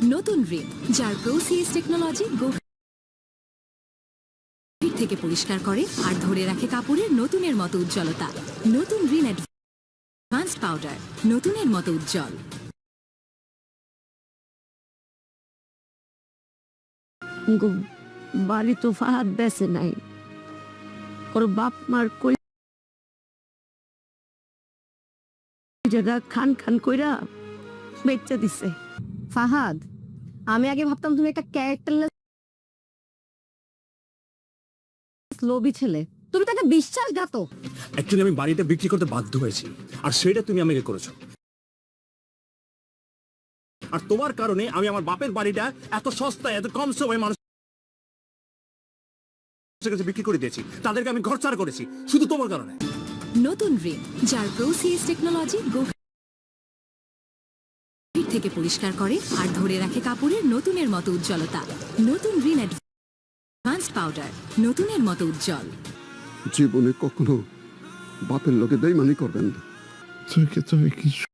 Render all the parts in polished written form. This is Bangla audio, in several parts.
নতুন রিন যার প্রোসিএস টেকনোলজি গভীর থেকে পরিষ্কার করে আর ধরে রাখে কাপড়ের নতুনের মতো উজ্জ্বলতা। নতুন রিন অ্যাডভান্সড পাউডার, নতুনের মতো উজ্জ্বল। বাড়ি তো ফাহাদ বেঁচে নাই, ওর বাপ মার কই জায়গা খান খান কইরা বেচা দিছে। ফাহাদ, আমি আগে ভাবতাম তুমি একটা ক্যারেক্টারলেস লোভী ছেলে, তুমি তো একটা বিশ্বাসঘাতক। অ্যাকচুয়ালি আমি বাড়িটা বিক্রি করতে বাধ্য হয়েছি, আর সেটা তুমি আমাকে করেছো। আর তোমার কারণে আমি আমার বাপের বাড়িটা এত সস্তায় এত কম সময়ে মানুষের কাছে বিক্রি করে দিয়েছি, তাদেরকে আমি ঘরছাড় করেছি শুধু তোমার কারণে। নতুন রিন যার প্রোসিএস টেকনোলজি গভীর থেকে পরিষ্কার করে আর ধরে রাখে কাপড়ের নতুনের মতো উজ্জ্বলতা। নতুন রিন অ্যাডভান্সড পাউডার, নতুনের মতো উজ্জ্বল। জীবনে কখনো বাপের লোকে বেইমানি করবেন না। তুমি কিছু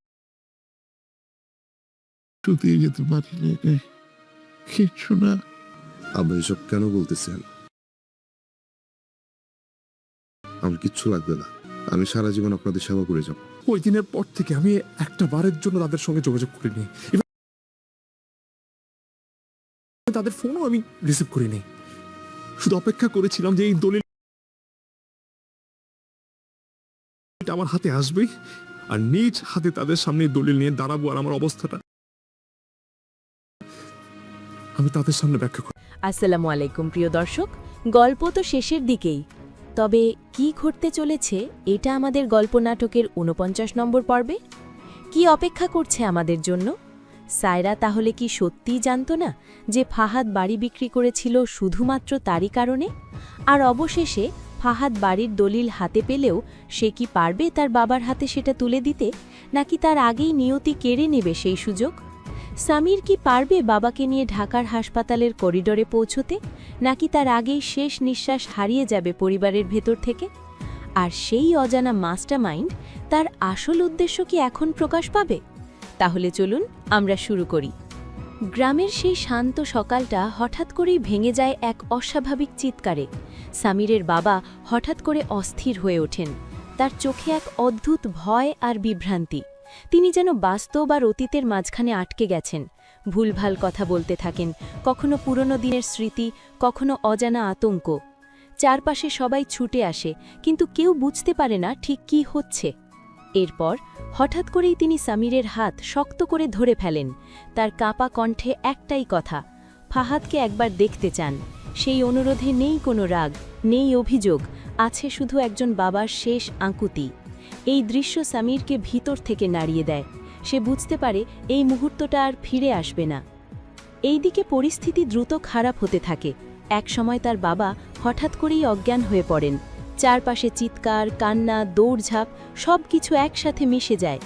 দিয়ে যেতে পারি না, কিছু না। আব্বা এসব কেন বলতেছেন? আমার কিচ্ছু লাগবে না, আমি সারা জীবন আপনাদের সেবা করে যাব। ওই দিনের পর থেকে আমি একটা বারের জন্য তাদের সঙ্গে যোগাযোগ করিনি, তাদের ফোনও আমি রিসিভ করিনি। শুধু অপেক্ষা করেছিলাম যে এই দলিল আমার হাতে আসবে আর নিজ হাতে তাদের সামনে দলিল নিয়ে দাঁড়াবো, আর আমার অবস্থাটা আমি তাদের সামনে ব্যাখ্যা করব। আসসালামু আলাইকুম প্রিয় দর্শক, গল্প তো শেষের দিকেই, তবে কি ঘটতে চলেছে এটা আমাদের গল্প নাটকের ৪৯ নম্বর পর্বে। কি অপেক্ষা করছে আমাদের জন্য? সায়রা তাহলে কি সত্যিই জানত না যে ফাহাদ বাড়ি বিক্রি করেছিল শুধুমাত্র তারই কারণে? আর অবশেষে ফাহাদ বাড়ির দলিল হাতে পেলেও সে কি পারবে তার বাবার হাতে সেটা তুলে দিতে, নাকি তার আগেই নিয়তি কেড়ে নেবে সেই সুযোগ? সামির কি পারবে বাবাকে নিয়ে ঢাকার হাসপাতালের করিডোরে পৌঁছতে, নাকি তার আগেই শেষ নিঃশ্বাস হারিয়ে যাবে পরিবারের ভেতর থেকে? আর সেই অজানা মাস্টারমাইন্ড, তার আসল উদ্দেশ্য কি এখন প্রকাশ পাবে? তাহলে চলুন আমরা শুরু করি। গ্রামের সেই শান্ত সকালটা হঠাৎ করেই ভেঙে যায় এক অস্বাভাবিক চিৎকারে। সামিরের বাবা হঠাৎ করে অস্থির হয়ে ওঠেন, তার চোখে এক অদ্ভুত ভয় আর বিভ্রান্তি। তিনি যেন বাস্তব আর অতীতের মাঝখানে আটকে গেছেন। ভুলভাল কথা বলতে থাকেন, কখনো পুরনো দিনের স্মৃতি, কখনো অজানা আতঙ্ক। চারপাশে সবাই ছুটে আসে, কিন্তু কেউ বুঝতে পারে না ঠিক কী হচ্ছে। এরপর হঠাৎ করেই তিনি সামিরের হাত শক্ত করে ধরে ফেলেন। তার কাঁপা কণ্ঠে একটাই কথা, ফাহাদকে একবার দেখতে চান। সেই অনুরোধে নেই কোনো রাগ, নেই অভিযোগ, আছে শুধু একজন বাবার শেষ আকুতি। এই দৃশ্য সামিরকে ভিতর থেকে নাড়িয়ে দেয়। সে বুঝতে পারে এই মুহূর্তটা আর ফিরে আসবে না। এইদিকে পরিস্থিতি দ্রুত খারাপ হতে থাকে। একসময় তার বাবা হঠাৎ করেই অজ্ঞান হয়ে পড়েন। চারপাশে চিৎকার, কান্না, দৌড়ঝাঁপ সব কিছু একসাথে মিশে যায়।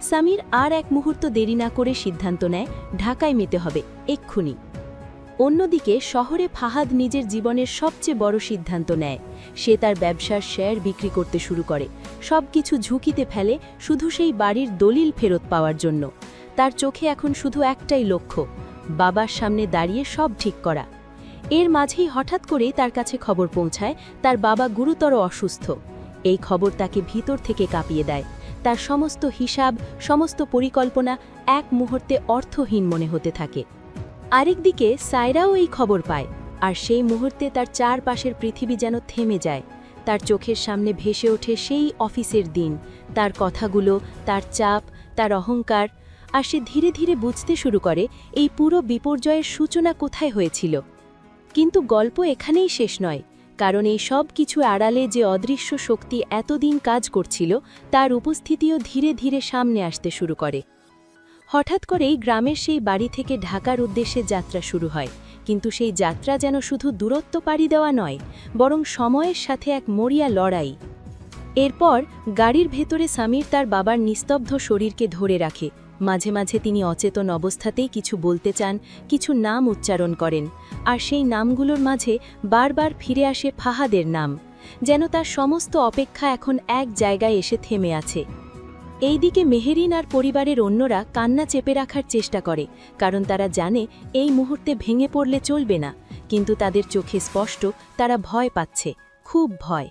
সামির আর এক মুহূর্ত দেরি না করে সিদ্ধান্ত নেয় ঢাকায় যেতে হবে এক্ষুনি। অন্যদিকে শহরে ফাহাদ নিজের জীবনের সবচেয়ে বড় সিদ্ধান্ত নেয়। সে তার ব্যবসার শেয়ার বিক্রি করতে শুরু করে, সব কিছু ঝুঁকিতে ফেলে শুধু সেই বাড়ির দলিল ফেরত পাওয়ার জন্য। তার চোখে এখন শুধু একটাই লক্ষ্য, বাবার সামনে দাঁড়িয়ে সব ঠিক করা। এর মাঝেই হঠাৎ করেই তার কাছে খবর পৌঁছায় তার বাবা গুরুতর অসুস্থ। এই খবর তাকে ভিতর থেকে কাঁপিয়ে দেয়। তার সমস্ত হিসাব, সমস্ত পরিকল্পনা এক মুহূর্তে অর্থহীন মনে হতে থাকে। আরেকদিকে সায়রাও এই খবর পায়, আর সেই মুহূর্তে তার চারপাশের পৃথিবী যেন থেমে যায়। তার চোখের সামনে ভেসে ওঠে সেই অফিসের দিন, তার কথাগুলো, তার চাপ, তার অহংকার। আর সে ধীরে ধীরে বুঝতে শুরু করে এই পুরো বিপর্যয়ের সূচনা কোথায় হয়েছিল। কিন্তু গল্প এখানেই শেষ নয়, কারণ এই সব কিছু আড়ালে যে অদৃশ্য শক্তি এতদিন কাজ করছিল, তার উপস্থিতিও ধীরে ধীরে সামনে আসতে শুরু করে। হঠাৎ করেই গ্রামের সেই বাড়ি থেকে ঢাকার উদ্দেশ্যে যাত্রা শুরু হয়, কিন্তু সেই যাত্রা যেন শুধু দূরত্ব পাড়ি দেওয়া নয়, বরং সময়ের সাথে এক মরিয়া লড়াই। এরপর গাড়ির ভেতরে সামির তার বাবার নিস্তব্ধ শরীরকে ধরে রাখে। মাঝে মাঝে তিনি অচেতন অবস্থাতেই কিছু বলতে চান, কিছু নাম উচ্চারণ করেন, আর সেই নামগুলোর মাঝে বারবার ফিরে আসে ফাহাদের নাম, যেন তার সমস্ত অপেক্ষা এখন এক জায়গায় এসে থেমে আছে। এইদিকে মেহেরিন আর পরিবারের অন্যরা কান্না চেপে রাখার চেষ্টা করে, কারণ তারা জানে এই মুহূর্তে ভেঙে পড়লে চলবে না, কিন্তু তাদের চোখে স্পষ্ট তারা ভয় পাচ্ছে, খুব ভয়।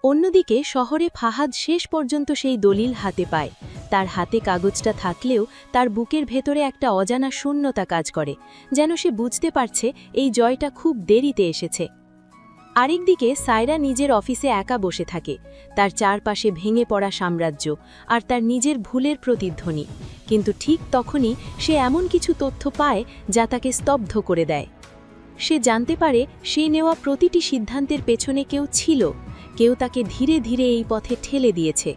অন্যদিকে শহরে ফাহাদ শেষ পর্যন্ত সেই দলিল হাতে পায়। তার হাতে কাগজটা থাকলেও তার বুকের ভেতরে একটা অজানা শূন্যতা কাজ করে, যেন সে বুঝতে পারছে এই জয়টা খুব দেরিতে এসেছে। আরেকদিকে সায়রা নিজের অফিসে একা বসে থাকে, তার চারপাশে ভেঙে পড়া সাম্রাজ্য আর তার নিজের ভুলের প্রতিধ্বনি। কিন্তু ঠিক তখনই সে এমন কিছু তথ্য পায় যা তাকে স্তব্ধ করে দেয়। সে জানতে পারে সে নেওয়া প্রতিটি সিদ্ধান্তের পেছনে কেউ ছিল, কেউ তাকে ধীরে ধীরে এই পথে ঠেলে দিয়েছে।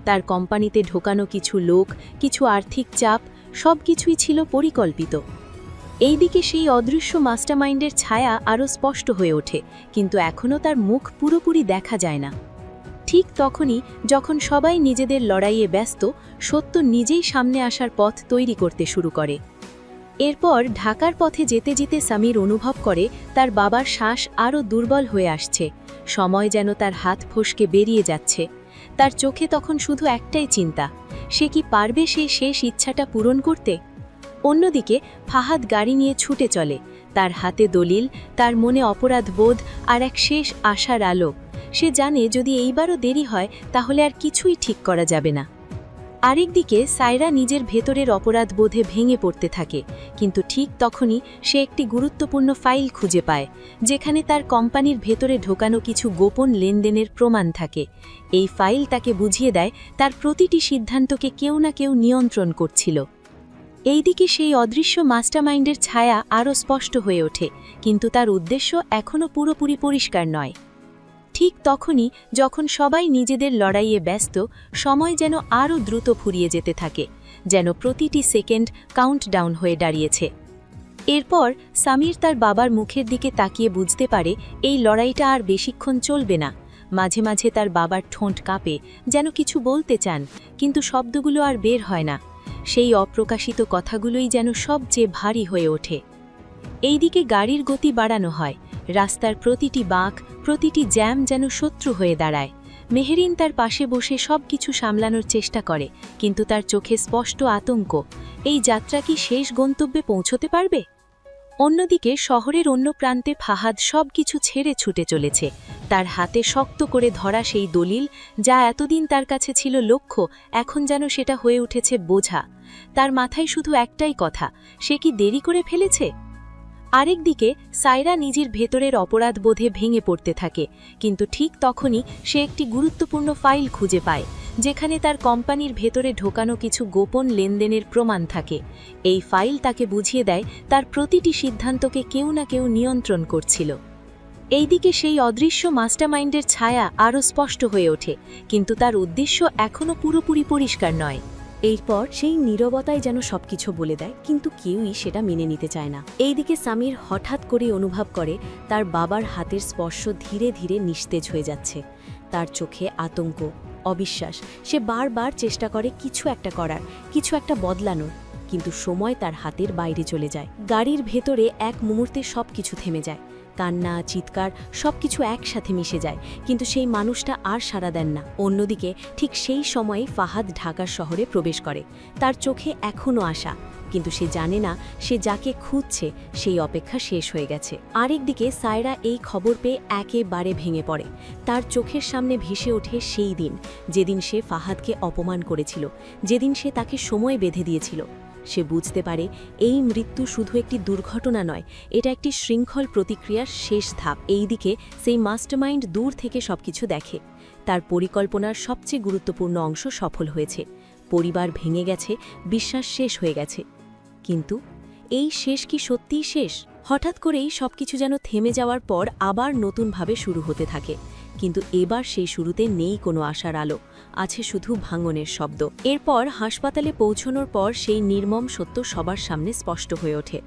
তার কোম্পানিতে ঢোকানো কিছু লোক, কিছু আর্থিক চাপ, সব কিছুই ছিল পরিকল্পিত। এইদিকে সেই অদৃশ্য মাস্টারমাইন্ডের ছায়া আরও স্পষ্ট হয়ে ওঠে, কিন্তু এখনও তার মুখ পুরোপুরি দেখা যায় না। ঠিক তখনই যখন সবাই নিজেদের লড়াইয়ে ব্যস্ত, সত্য নিজেই সামনে আসার পথ তৈরি করতে শুরু করে। এরপর ঢাকার পথে যেতে যেতে সামির অনুভব করে তার বাবার শ্বাস আরও দুর্বল হয়ে আসছে, সময় যেন তার হাত ফসকে বেরিয়ে যাচ্ছে। তার চোখে তখন শুধু একটাই চিন্তা, সে কি পারবে সেই শেষ ইচ্ছাটা পূরণ করতে? অন্যদিকে ফাহাদ গাড়ি নিয়ে ছুটে চলে, তার হাতে দলিল, তার মনে অপরাধ বোধ আর এক শেষ আশার আলো। সে জানে যদি এইবারও দেরি হয় তাহলে আর কিছুই ঠিক করা যাবে না। আরেকদিকে সায়রা নিজের ভেতরের অপরাধ বোধে ভেঙে পড়তে থাকে, কিন্তু ঠিক তখনই সে একটি গুরুত্বপূর্ণ ফাইল খুঁজে পায়, যেখানে তার কোম্পানির ভেতরে ঢোকানো কিছু গোপন লেনদেনের প্রমাণ থাকে। এই ফাইল তাকে বুঝিয়ে দেয় তার প্রতিটি সিদ্ধান্তকে কেউ না কেউ নিয়ন্ত্রণ করছিল। এইদিকে সেই অদৃশ্য মাস্টারমাইন্ডের ছায়া আরও স্পষ্ট হয়ে ওঠে, কিন্তু তার উদ্দেশ্য এখনও পুরোপুরি পরিষ্কার নয়। ঠিক তখনই যখন সবাই নিজেদের লড়াইয়ে ব্যস্ত, সময় যেন আরও দ্রুত ফুরিয়ে যেতে থাকে, যেন প্রতিটি সেকেন্ড কাউন্টডাউন হয়ে দাঁড়িয়েছে। এরপর সামির তার বাবার মুখের দিকে তাকিয়ে বুঝতে পারে এই লড়াইটা আর বেশিক্ষণ চলবে না। মাঝে মাঝে তার বাবার ঠোঁট কাঁপে, যেন কিছু বলতে চান, কিন্তু শব্দগুলো আর বের হয় না। সেই অপ্রকাশিত কথাগুলোই যেন সবচেয়ে ভারী হয়ে ওঠে। এইদিকে গাড়ির গতি বাড়ানো হয়, রাস্তার প্রতিটি বাঁক, প্রতিটি জ্যাম যেন শত্রু হয়ে দাঁড়ায়। মেহেরিন তার পাশে বসে সব কিছু সামলানোর চেষ্টা করে, কিন্তু তার চোখে স্পষ্ট আতঙ্ক, এই যাত্রা কি শেষ গন্তব্যে পৌঁছতে পারবে? অন্যদিকে শহরের অন্য প্রান্তে ফাহাদ সব কিছু ছেড়ে ছুটে চলেছে। তার হাতে শক্ত করে ধরা সেই দলিল, যা এতদিন তার কাছে ছিল লক্ষ্য, এখন যেন সেটা হয়ে উঠেছে বোঝা। তার মাথায় শুধু একটাই কথা, সে কি দেরি করে ফেলেছে? আরেকদিকে সায়রা নিজের ভেতরের অপরাধ বোধে ভেঙে পড়তে থাকে, কিন্তু ঠিক তখনই সে একটি গুরুত্বপূর্ণ ফাইল খুঁজে পায়, যেখানে তার কোম্পানির ভেতরে ঢোকানো কিছু গোপন লেনদেনের প্রমাণ থাকে। এই ফাইল তাকে বুঝিয়ে দেয় তার প্রতিটি সিদ্ধান্তকে কেউ না কেউ নিয়ন্ত্রণ করছিল। এইদিকে সেই অদৃশ্য মাস্টারমাইন্ডের ছায়া আরও স্পষ্ট হয়ে ওঠে, কিন্তু তার উদ্দেশ্য এখনও পুরোপুরি পরিষ্কার নয়। এরপর সেই নীরবতায় যেন সবকিছু বলে দেয়, কিন্তু কেউই সেটা মেনে নিতে চায় না। এইদিকে সামির হঠাৎ করে অনুভব করে তার বাবার হাতের স্পর্শ ধীরে ধীরে নিস্তেজ হয়ে যাচ্ছে। তার চোখে আতঙ্ক, অবিশ্বাস। সে বারবার চেষ্টা করে কিছু একটা করার, কিছু একটা বদলানোর, কিন্তু সময় তার হাতের বাইরে চলে যায়। গাড়ির ভেতরে এক মুহূর্তে সবকিছু থেমে যায়, কান্না, চিৎকার সবকিছু একসাথে মিশে যায়, কিন্তু সেই মানুষটা আর সাড়া দেন না। অন্যদিকে ঠিক সেই সময়ে ফাহাদ ঢাকার শহরে প্রবেশ করে। তার চোখে এখনও আশা, কিন্তু সে জানে না সে যাকে খুঁজছে সেই অপেক্ষা শেষ হয়ে গেছে। আরেকদিকে সায়রা এই খবর পেয়ে একেবারে ভেঙে পড়ে। তার চোখের সামনে ভেসে ওঠে সেই দিন, যেদিন সে ফাহাদকে অপমান করেছিল, যেদিন সে তাকে সময় বেঁধে দিয়েছিল। সে বুঝতে পারে এই মৃত্যু শুধু একটি দুর্ঘটনা নয়, এটা একটি শৃঙ্খল প্রতিক্রিয়ার শেষ ধাপ। এইদিকে সেই মাস্টারমাইন্ড দূর থেকে সবকিছু দেখে। তার পরিকল্পনার সবচেয়ে গুরুত্বপূর্ণ অংশ সফল হয়েছে। পরিবার ভেঙে গেছে, বিশ্বাস শেষ হয়ে গেছে, কিন্তু এই শেষ কি সত্যিই শেষ? হঠাৎ করেই সবকিছু যেন থেমে যাওয়ার পর আবার নতুনভাবে শুরু হতে থাকে, কিন্তু এবার সেই শুরুতে নেই কোনো আশার আলো, আছে শুধু ভাঙনের শব্দ। এরপর হাসপাতালে পৌঁছানোর পর সেই নির্মম সত্য সবার সামনে স্পষ্ট হয়ে ওঠে।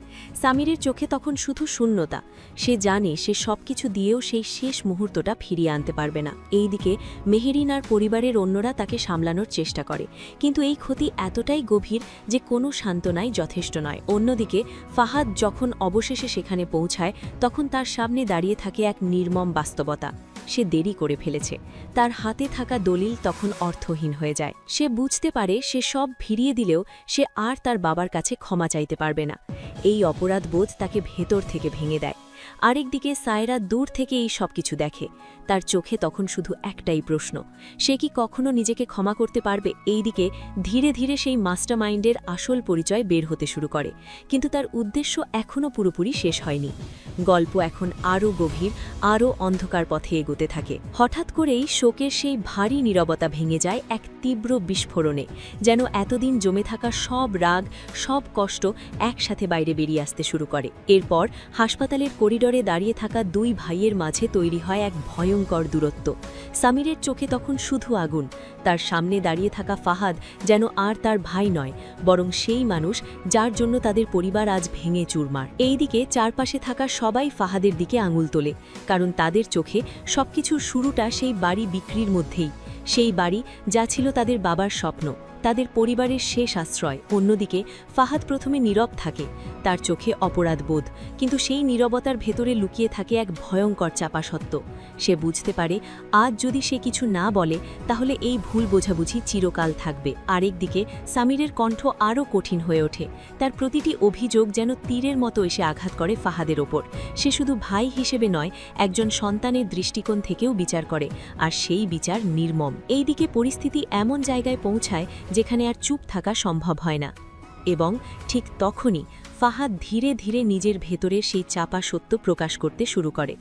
সামিরের চোখে তখন শুধু শূন্যতা। সে জানে সে সবকিছু দিয়েও সেই শেষ মুহূর্তটা ফিরিয়ে আনতে পারবে না। এইদিকে মেহেরিন আর পরিবারের অন্যরা তাকে সামলানোর চেষ্টা করে, কিন্তু এই ক্ষতি এতটাই গভীর যে কোনো সান্ত্বনাই যথেষ্ট নয়। অন্যদিকে ফাহাদ যখন অবশেষে সেখানে পৌঁছায়, তখন তার সামনে দাঁড়িয়ে থাকে এক নির্মম বাস্তবতা। সে দেরি করে ফেলেছে। তার হাতে থাকা দলিল তখন অর্থহীন হয়ে যায়। সে বুঝতে পারে সে সব ফিরিয়ে দিলেও সে আর তার বাবার কাছে ক্ষমা চাইতে পারবে না। এই অপরাধবোধ তাকে ভেতর থেকে ভেঙে দেয়। আরেকদিকে সায়রা দূর থেকে এই সব কিছু দেখে। তার চোখে তখন শুধু একটাই প্রশ্ন, সে কি কখনো নিজেকে ক্ষমা করতে পারবে? এইদিকে ধীরে ধীরে সেই মাস্টারমাইন্ডের আসল পরিচয় বের হতে শুরু করে, কিন্তু তার উদ্দেশ্য এখনও পুরোপুরি শেষ হয়নি। গল্প এখন আরও গভীর, আরও অন্ধকার পথে এগোতে থাকে। হঠাৎ করেই শোকের সেই ভারী নীরবতা ভেঙে যায় এক তীব্র বিস্ফোরণে, যেন এতদিন জমে থাকা সব রাগ, সব কষ্ট একসাথে বাইরে বেরিয়ে আসতে শুরু করে। এরপর হাসপাতালের করিডোরে দাঁড়িয়ে থাকা দুই ভাইয়ের মাঝে তৈরি হয় এক ভয়ঙ্কর দূরত্ব। সামিরের চোখে তখন শুধু আগুন। তার সামনে দাঁড়িয়ে থাকা ফাহাদ যেন আর তার ভাই নয়, বরং সেই মানুষ যার জন্য তাদের পরিবার আজ ভেঙে চুরমার। এইদিকে চারপাশে থাকা সবাই ফাহাদের দিকে আঙুল তোলে, কারণ তাদের চোখে সবকিছুর শুরুটা সেই বাড়ি বিক্রির মধ্যেই। সেই বাড়ি যা ছিল তাদের বাবার স্বপ্ন, তাদের পরিবারের শেষ আশ্রয়। অন্যদিকে ফাহাদ প্রথমে নীরব থাকে, তার চোখে অপরাধবোধ, কিন্তু সেই নীরবতার ভেতরে লুকিয়ে থাকে এক ভয়ঙ্কর চাপা সত্য। সে বুঝতে পারে আজ যদি সে কিছু না বলে তাহলে এই ভুল বোঝাবুঝি চিরকাল থাকবে। আরেকদিকে সামিরের কণ্ঠ আরও কঠিন হয়ে ওঠে। তার প্রতিটি অভিযোগ যেন তীরের মতো এসে আঘাত করে ফাহাদের ওপর। সে শুধু ভাই হিসেবে নয়, একজন সন্তানের দৃষ্টিকোণ থেকেও বিচার করে, আর সেই বিচার নির্মম। এইদিকে পরিস্থিতি এমন জায়গায় পৌঁছায় যেখানে আর চুপ থাকা সম্ভব হয় না। এবং ঠিক তখনই ফাহাদ ধীরে ধীরে নিজের ভেতরের সেই চাপা সত্য প্রকাশ করতে শুরু করে।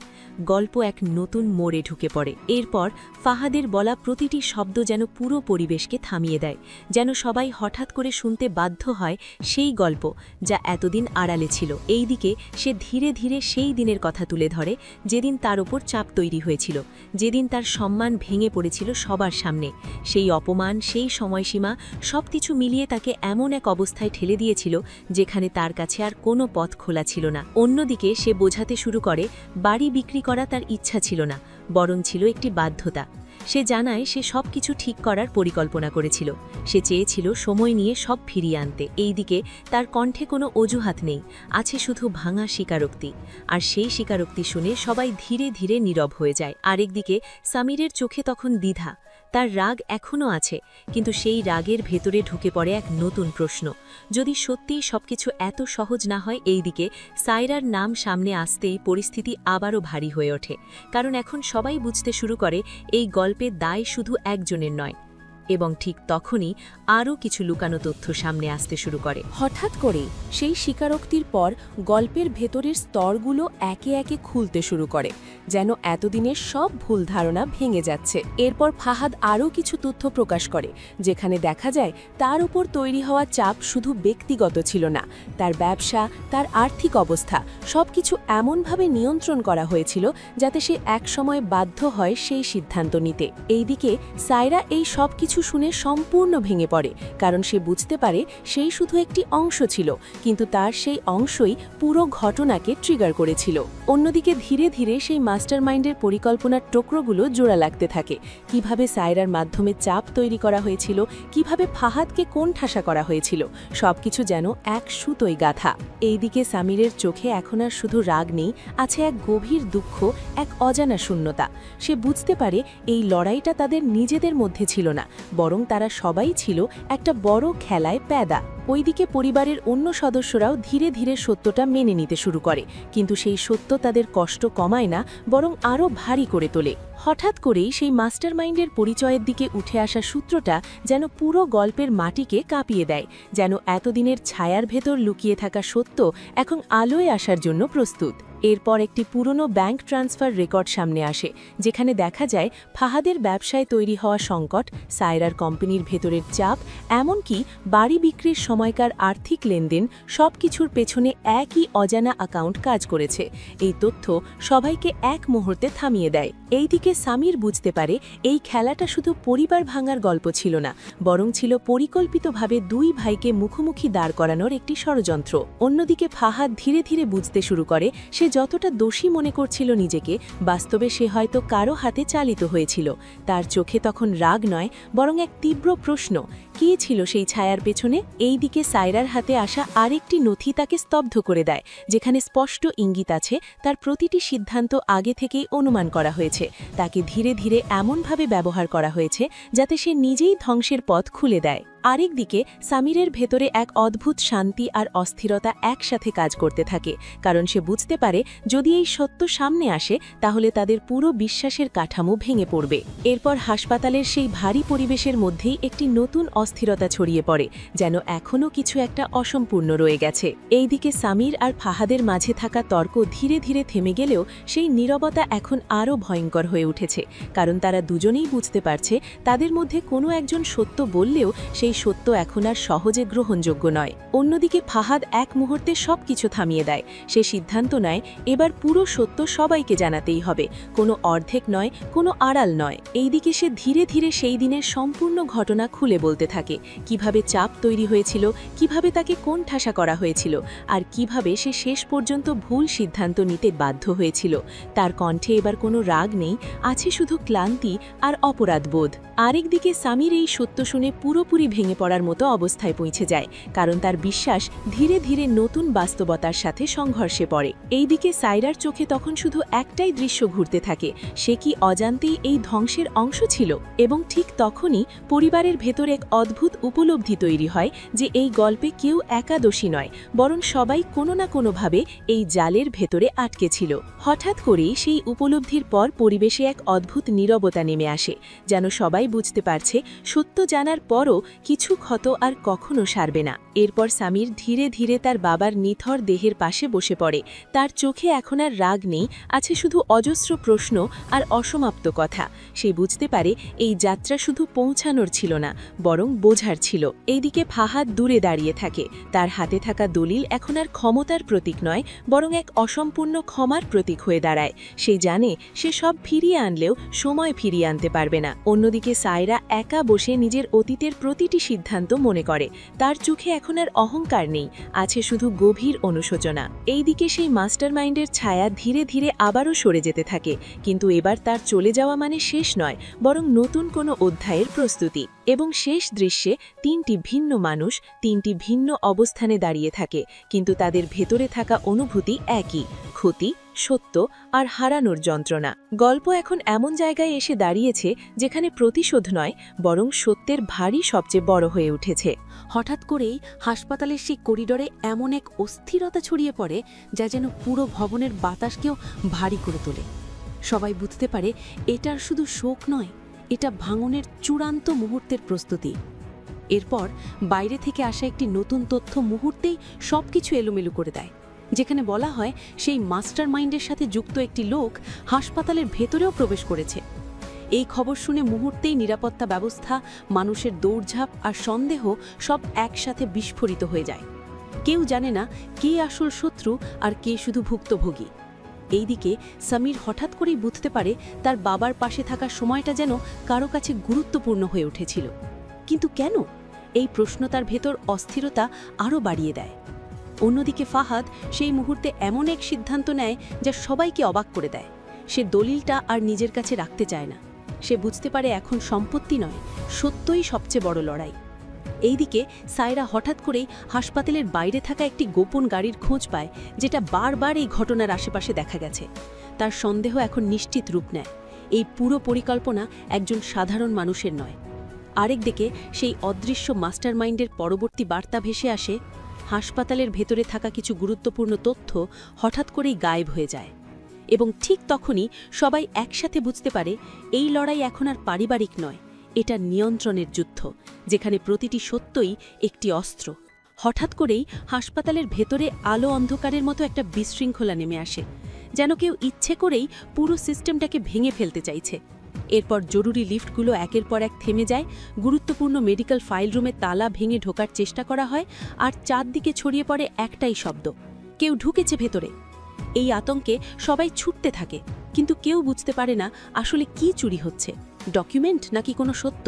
গল্প এক নতুন মোড়ে ঢুকে পড়ে। এরপর ফাহাদের বলা প্রতিটি শব্দ যেন পুরো পরিবেশকে থামিয়ে দেয়, যেন সবাই হঠাৎ করে শুনতে বাধ্য হয় সেই গল্প যা এতদিন আড়ালে ছিল। এইদিকে সে ধীরে ধীরে সেই দিনের কথা তুলে ধরে যেদিন তার ওপর চাপ তৈরি হয়েছিল, যেদিন তার সম্মান ভেঙে পড়েছিল সবার সামনে। সেই অপমান, সেই সময়সীমা সবকিছু মিলিয়ে তাকে এমন এক অবস্থায় ঠেলে দিয়েছিল যেখানে তার কাছে আর কোনো পথ খোলা ছিল না। অন্যদিকে সে বোঝাতে শুরু করে বাড়ি বিক্রি করা তার ইচ্ছা ছিল না, বরং ছিল একটি বাধ্যতা। সে জানায় সে সব কিছু ঠিক করার পরিকল্পনা করেছিল। সে চেয়েছিল সময় নিয়ে সব ফিরিয়ে আনতে। এইদিকে তার কণ্ঠে কোনো অজুহাত নেই, আছে শুধু ভাঙা স্বীকারোক্তি। আর সেই স্বীকারোক্তি শুনে সবাই ধীরে ধীরে নীরব হয়ে যায়। আরেকদিকে সামিরের চোখে তখন দ্বিধা। তার রাগ এখনও আছে, কিন্তু সেই রাগের ভেতরে ঢুকে পড়ে এক নতুন প্রশ্ন, যদি সত্যিই সবকিছু এত সহজ না হয়। এইদিকে সায়রার নাম সামনে আসতেই পরিস্থিতি আবারও ভারী হয়ে ওঠে, কারণ এখন সবাই বুঝতে শুরু করে এই গল্পের দায় শুধু একজনের নয়। এবং ঠিক তখনই আরও কিছু লুকানো তথ্য সামনে আসতে শুরু করে। হঠাৎ করেই সেই স্বীকারোক্তির পর গল্পের ভেতরের স্তরগুলো একে একে খুলতে শুরু করে, যেন এতদিনের সব ভুল ধারণা ভেঙে যাচ্ছে। এরপর ফাহাদ আরও কিছু তথ্য প্রকাশ করে, যেখানে দেখা যায় তার উপর তৈরি হওয়া চাপ শুধু ব্যক্তিগত ছিল না, তার ব্যবসা, তার আর্থিক অবস্থা সবকিছু এমনভাবে নিয়ন্ত্রণ করা হয়েছিল যাতে সে একসময় বাধ্য হয় সেই সিদ্ধান্ত নিতে। এইদিকে সায়রা এই সব কিছু শুনে সম্পূর্ণ ভেঙে পড়ে, কারণ সে বুঝতে পারে সেই শুধু একটি অংশ ছিল, কিন্তু তার সেই অংশই পুরো ঘটনাকে ট্রিগার করেছিল। অন্যদিকে ধীরে ধীরে সেই মাস্টারমাইন্ডের পরিকল্পনার টুকরোগুলো জোড়া লাগতে থাকে। কিভাবে সায়রার মাধ্যমে চাপ তৈরি করা হয়েছিল, কিভাবে ফাহাদকে কোণঠাসা করা হয়েছিল, সবকিছু যেন এক সুতোয় গাঁথা। এইদিকে সামিরের চোখে এখন আর শুধু রাগ নেই, আছে এক গভীর দুঃখ, এক অজানা শূন্যতা। সে বুঝতে পারে এই লড়াইটা তাদের নিজেদের মধ্যে ছিল না, বরং তারা সবাই ছিল একটা বড় খেলায় প্যাদা। ওইদিকে পরিবারের অন্য সদস্যরাও ধীরে ধীরে সত্যটা মেনে নিতে শুরু করে, কিন্তু সেই সত্য তাদের কষ্ট কমায় না, বরং আরও ভারী করে তোলে। হঠাৎ করেই সেই মাস্টারমাইন্ডের পরিচয়ের দিকে উঠে আসা সূত্রটা যেন পুরো গল্পের মাটিকে কাঁপিয়ে দেয়, যেন এতদিনের ছায়ার ভেতর লুকিয়ে থাকা সত্য এখন আলোয় আসার জন্য প্রস্তুত। এরপর একটি পুরনো ব্যাংক ট্রান্সফার রেকর্ড সামনে আসে, যেখানে দেখা যায় ফাহাদের ব্যবসায় তৈরি হওয়া সংকট, সায়রার কোম্পানির ভেতরের চাপ, এমনকি বাড়ি বিক্রির সময়কার আর্থিক লেনদেন সবকিছুর পেছনে একই অজানা অ্যাকাউন্ট কাজ করেছে। এই তথ্য সবাইকে এক মুহূর্তে থামিয়ে দেয়। এইদিকে সামির বুঝতে পারে এই খেলাটা শুধু পরিবার ভাঙার গল্প ছিল না, বরং ছিল পরিকল্পিতভাবে দুই ভাইকে মুখোমুখি দাঁড় করানোর একটি ষড়যন্ত্র। অন্যদিকে ফাহাদ ধীরে ধীরে বুঝতে শুরু করে সে যতটা দোষী মনে করছিল নিজেকে, বাস্তবে সে হয়তো কারো হাতে চালিত হয়েছিল। তার চোখে তখন রাগ নয়, বরং এক তীব্র প্রশ্ন, কে ছিল সেই ছায়ার পেছনে? এই দিকে সায়রার হাতে আসা আরেকটি নথি তাকে স্তব্ধ করে দেয়, যেখানে স্পষ্ট ইঙ্গিত আছে তার প্রতিটি সিদ্ধান্ত আগে থেকেই অনুমান করা হয়েছে। তাকে ধীরে ধীরে এমনভাবে ব্যবহার করা হয়েছে যাতে সে নিজেই ধ্বংসের পথ খুলে দেয়। আরেকদিকে সামিরের ভেতরে এক অদ্ভুত শান্তি আর অস্থিরতা একসাথে কাজ করতে থাকে, কারণ সে বুঝতে পারে যদি এই সত্য সামনে আসে তাহলে তাদের পুরো বিশ্বাসের কাঠামো ভেঙে পড়বে। এরপর হাসপাতালের সেই ভারী পরিবেশের মধ্যেই একটি নতুন অস্থিরতা ছড়িয়ে পড়ে, যেন এখনও কিছু একটা অসম্পূর্ণ রয়ে গেছে। এইদিকে সামির আর ফাহাদের মাঝে থাকা তর্ক ধীরে ধীরে থেমে গেলেও সেই নীরবতা এখন আরও ভয়ঙ্কর হয়ে উঠেছে, কারণ তারা দুজনেই বুঝতে পারছে তাদের মধ্যে কোনো একজন সত্য বললেও সেই সত্য এখন আর সহজে গ্রহণযোগ্য নয়। অন্যদিকে ফাহাদ এক মুহূর্তে সবকিছু থামিয়ে দেয়। সে সিদ্ধান্ত নেয় এবার পুরো সত্য সবাইকে জানাতেই হবে, কোনো অর্ধেক নয়, কোনো আড়াল নয়। এইদিকে সে ধীরে ধীরে সেই দিনের সম্পূর্ণ ঘটনা খুলে বলতে থাকে, কিভাবে চাপ তৈরি হয়েছিল, কিভাবে তাকে কোণঠাসা করা হয়েছিল, আর কিভাবে সে শেষ পর্যন্ত ভুল সিদ্ধান্ত নিতে বাধ্য হয়েছিল। তার কণ্ঠে এবার কোনো রাগ নেই, আছে শুধু ক্লান্তি আর অপরাধবোধ। আরেকদিকে সামির এই সত্য শুনে পুরোপুরি ভেঙে পড়ার মতো অবস্থায় পৌঁছে যায়, কারণ তার বিশ্বাস ধীরে ধীরে নতুন বাস্তবতার সাথে সংঘর্ষে পড়ে। এইদিকে সায়রার চোখে তখন শুধু একটাই দৃশ্য ঘুরতে থাকে, সে কি অজান্তেই এই ধ্বংসের অংশ ছিল? এবং ঠিক তখনই পরিবারের ভেতর এক অদ্ভুত উপলব্ধি তৈরি হয় যে এই গল্পে কেউ একা দোষী নয়, বরং সবাই কোনো না কোনোভাবে এই জালের ভেতরে আটকে ছিল। হঠাৎ করেই সেই উপলব্ধির পর পরিবেশে এক অদ্ভুত নীরবতা নেমে আসে, যেন সবাই বুঝতে পারছে সত্য জানার পরও কিছু ক্ষত আর কখনো সারবে না। এরপর সামির ধীরে ধীরে তার বাবার নিথর দেহের পাশে বসে পড়ে। তার চোখে এখন আর রাগ নেই, আছে শুধু অজস্র প্রশ্ন আর অসমাপ্ত কথা। সে বুঝতে পারে এই যাত্রা শুধু পৌঁছানোর ছিল না, বরং বোঝার ছিল। এইদিকে ফাহাদ দূরে দাঁড়িয়ে থাকে। তার হাতে থাকা দলিল এখন আর ক্ষমতার প্রতীক নয়, বরং এক অসম্পূর্ণ ক্ষমার প্রতীক হয়ে দাঁড়ায়। সে জানে সে সব ফিরিয়ে আনলেও সময় ফিরিয়ে আনতে পারবে না। অন্যদিকে সায়রা একা বসে নিজের অতীতের প্রতিটি সিদ্ধান্ত মনে করে। তার চোখে এখন আর অহংকার নেই, আছে শুধু গভীর অনুশোচনা। এইদিকে সেই মাস্টারমাইন্ডের ছায়া ধীরে ধীরে আবারও সরে যেতে থাকে, কিন্তু এবার তার চলে যাওয়া মানে শেষ নয়, বরং নতুন কোনো অধ্যায়ের প্রস্তুতি। এবং শেষ দৃশ্যে তিনটি ভিন্ন মানুষ তিনটি ভিন্ন অবস্থানে দাঁড়িয়ে থাকে, কিন্তু তাদের ভেতরে থাকা অনুভূতি একই: ক্ষতি, সত্য আর হারানোর যন্ত্রণা। গল্প এখন এমন জায়গায় এসে দাঁড়িয়েছে যেখানে প্রতিশোধ নয়, বরং সত্যের ভারী সবচেয়ে বড় হয়ে উঠেছে। হঠাৎ করেই হাসপাতালের সেই করিডোরে এমন এক অস্থিরতা ছড়িয়ে পড়ে যা যেন পুরো ভবনের বাতাসকেও ভারী করে তোলে। সবাই বুঝতে পারে এটার শুধু শোক নয়, এটা ভাঙনের চূড়ান্ত মুহূর্তের প্রস্তুতি। এরপর বাইরে থেকে আসা একটি নতুন তথ্য মুহূর্তেই সবকিছু এলোমেলো করে দেয়, যেখানে বলা হয় সেই মাস্টারমাইন্ডের সাথে যুক্ত একটি লোক হাসপাতালের ভেতরেও প্রবেশ করেছে। এই খবর শুনে মুহূর্তেই নিরাপত্তা ব্যবস্থা, মানুষের দৌড়ঝাঁপ আর সন্দেহ সব একসাথে বিস্ফোরিত হয়ে যায়। কেউ জানে না কে আসল শত্রু আর কে শুধু ভুক্তভোগী। এইদিকে সামির হঠাৎ করেই বুঝতে পারে তার বাবার পাশে থাকার সময়টা যেন কারো কাছে গুরুত্বপূর্ণ হয়ে উঠেছিল। কিন্তু কেন? এই প্রশ্ন তার ভেতর অস্থিরতা আরও বাড়িয়ে দেয়। অন্যদিকে ফাহাদ সেই মুহূর্তে এমন এক সিদ্ধান্ত নেয় যা সবাইকে অবাক করে দেয়। সে দলিলটা আর নিজের কাছে রাখতে চায় না। সে বুঝতে পারে এখন সম্পত্তি নয়, সত্যই সবচেয়ে বড় লড়াই। এইদিকে সায়রা হঠাৎ করেই হাসপাতালের বাইরে থাকা একটি গোপন গাড়ির খোঁজ পায়, যেটা বারবার এই ঘটনার আশেপাশে দেখা গেছে। তার সন্দেহ এখন নিশ্চিত রূপ নেয়, এই পুরো পরিকল্পনা একজন সাধারণ মানুষের নয়। আরেকদিকে সেই অদৃশ্য মাস্টারমাইন্ডের পরবর্তী বার্তা ভেসে আসে। হাসপাতালের ভেতরে থাকা কিছু গুরুত্বপূর্ণ তথ্য হঠাৎ করেই গায়েব হয়ে যায়, এবং ঠিক তখনই সবাই একসাথে বুঝতে পারে এই লড়াই এখন আর পারিবারিক নয়, এটা নিয়ন্ত্রণের যুদ্ধ, যেখানে প্রতিটি সত্যই একটি অস্ত্র। হঠাৎ করেই হাসপাতালের ভেতরে আলো অন্ধকারের মতো একটা বিশৃঙ্খলা নেমে আসে, যেন কেউ ইচ্ছে করেই পুরো সিস্টেমটাকে ভেঙে ফেলতে চাইছে। এরপর জরুরি লিফটগুলো একের পর এক থেমে যায়, গুরুত্বপূর্ণ মেডিকেল ফাইল রুমে তালা ভেঙে ঢোকার চেষ্টা করা হয়, আর চারদিকে ছড়িয়ে পড়ে একটাই শব্দ: কেউ ঢুকেছে ভেতরে। এই আতঙ্কে সবাই ছুটতে থাকে, কিন্তু কেউ বুঝতে পারে না আসলে কি চুরি হচ্ছে, ডকুমেন্ট নাকি কোনো সত্য।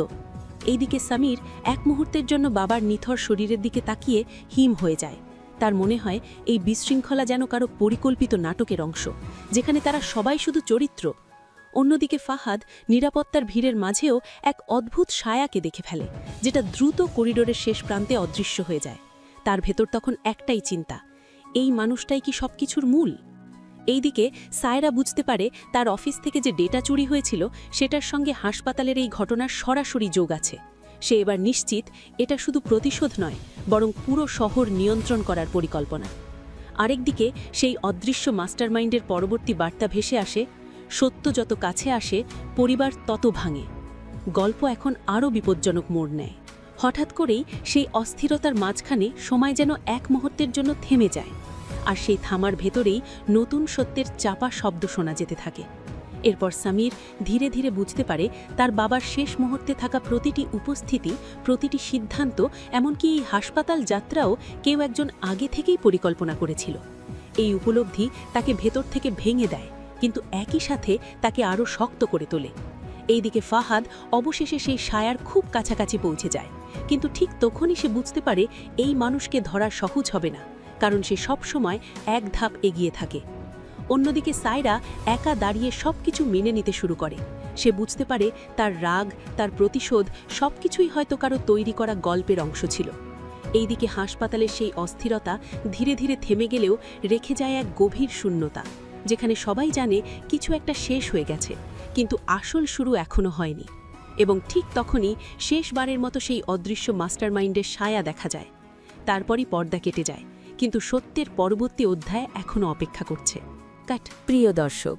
এইদিকে সামির এক মুহূর্তের জন্য বাবার নিথর শরীরের দিকে তাকিয়ে হিম হয়ে যায়। তার মনে হয় এই বিশৃঙ্খলা যেন কারো পরিকল্পিত নাটকের অংশ, যেখানে তারা সবাই শুধু চরিত্র। অন্যদিকে ফাহাদ নিরাপত্তার ভিড়ের মাঝেও এক অদ্ভুত ছায়াকে দেখে ফেলে, যেটা দ্রুত করিডোরের শেষ প্রান্তে অদৃশ্য হয়ে যায়। তার ভেতর তখন একটাই চিন্তা, এই মানুষটাই কি সবকিছুর মূল? এইদিকে সায়রা বুঝতে পারে তার অফিস থেকে যে ডেটা চুরি হয়েছিল সেটার সঙ্গে হাসপাতালের এই ঘটনার সরাসরি যোগ আছে। সে এবার নিশ্চিত এটা শুধু প্রতিশোধ নয়, বরং পুরো শহর নিয়ন্ত্রণ করার পরিকল্পনা। আরেকদিকে সেই অদৃশ্য মাস্টারমাইন্ডের পরবর্তী বার্তা ভেসে আসে, সত্য যত কাছে আসে পরিবার তত ভাঙে। গল্প এখন আরও বিপজ্জনক মোড় নেয়। হঠাৎ করেই সেই অস্থিরতার মাঝখানে সময় যেন এক মুহূর্তের জন্য থেমে যায়, আর সেই থামার ভেতরেই নতুন সত্যের চাপা শব্দ শোনা যেতে থাকে। এরপর সামির ধীরে ধীরে বুঝতে পারে তার বাবার শেষ মুহূর্তে থাকা প্রতিটি উপস্থিতি, প্রতিটি সিদ্ধান্ত, এমনকি এই হাসপাতাল যাত্রাও কেউ একজন আগে থেকেই পরিকল্পনা করেছিল। এই উপলব্ধি তাকে ভেতর থেকে ভেঙে দেয়, কিন্তু একই সাথে তাকে আরও শক্ত করে তোলে। এইদিকে ফাহাদ অবশেষে সেই ছায়ার খুব কাছাকাছি পৌঁছে যায়, কিন্তু ঠিক তখনই সে বুঝতে পারে এই মানুষকে ধরা সহজ হবে না, কারণ সে সবসময় এক ধাপ এগিয়ে থাকে। অন্যদিকে সায়রা একা দাঁড়িয়ে সবকিছু মেনে নিতে শুরু করে। সে বুঝতে পারে তার রাগ, তার প্রতিশোধ সবকিছুই হয়তো কারো তৈরি করা গল্পের অংশ ছিল। এইদিকে হাসপাতালের সেই অস্থিরতা ধীরে ধীরে থেমে গেলেও রেখে যায় এক গভীর শূন্যতা, যেখানে সবাই জানে কিছু একটা শেষ হয়ে গেছে, কিন্তু আসল শুরু এখনো হয়নি। এবং ঠিক তখনই শেষবারের মতো সেই অদৃশ্য মাস্টারমাইন্ডের ছায়া দেখা যায়। তারপরই পর্দা কেটে যায়, কিন্তু সত্যের পরবর্তী অধ্যায় এখনও অপেক্ষা করছে। প্রিয় দর্শক,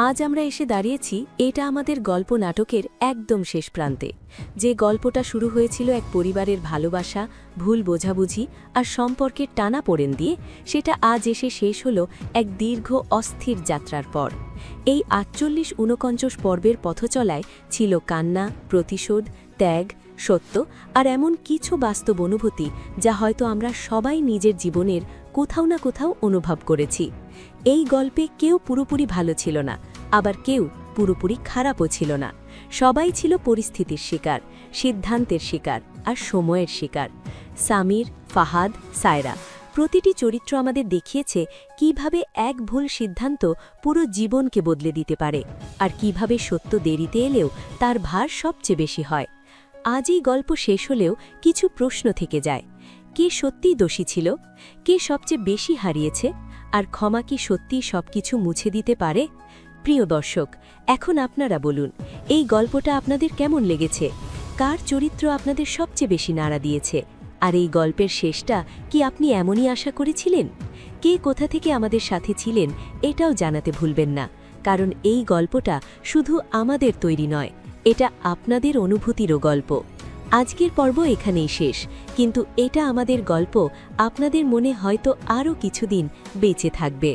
আজ আমরা এসে দাঁড়িয়েছি এটা আমাদের গল্প নাটকের একদম শেষ প্রান্তে। যে গল্পটা শুরু হয়েছিল এক পরিবারের ভালোবাসা, ভুল বোঝাবুঝি আর সম্পর্কের টানাপোড়েন দিয়ে, সেটা আজ এসে শেষ হলো এক দীর্ঘ অস্থির যাত্রার পর। এই ৪৮-৪৯ পর্বের পথচলায় ছিল কান্না, প্রতিশোধ, ত্যাগ, সত্য আর এমন কিছু বাস্তব অনুভূতি যা হয়তো আমরা সবাই নিজের জীবনের কোথাও না কোথাও অনুভব করেছি। এই গল্পে কেউ পুরোপুরি ভালো ছিল না, আবার কেউ পুরোপুরি খারাপও ছিল না। সবাই ছিল পরিস্থিতির শিকার, সিদ্ধান্তের শিকার আর সময়ের শিকার। সামির, ফাহাদ, সায়রা প্রতিটি চরিত্র আমাদের দেখিয়েছে কিভাবে এক ভুল সিদ্ধান্ত পুরো জীবনকে বদলে দিতে পারে, আর কিভাবে সত্য দেরিতে এলেও তার ভার সবচেয়ে বেশি হয়। আজ এই গল্প শেষ হলেও কিছু প্রশ্ন থেকে যায়। কে সত্যিই দোষী ছিল? কে সবচেয়ে বেশি হারিয়েছে? আর ক্ষমা কি সত্যিই সবকিছু মুছে দিতে পারে? প্রিয় দর্শক, এখন আপনারা বলুন, এই গল্পটা আপনাদের কেমন লেগেছে? কার চরিত্র আপনাদের সবচেয়ে বেশি নাড়া দিয়েছে? আর এই গল্পের শেষটা কি আপনি এমনই আশা করেছিলেন? কে কোথা থেকে আমাদের সাথে ছিলেন এটাও জানাতে ভুলবেন না, কারণ এই গল্পটা শুধু আমাদের তৈরি নয়, এটা আপনাদের অনুভূতিরও গল্প। আজকের পর্ব এখানেই শেষ, কিন্তু এটা আমাদের গল্প আপনাদের মনে হয়তো আরও কিছুদিন বেঁচে থাকবে।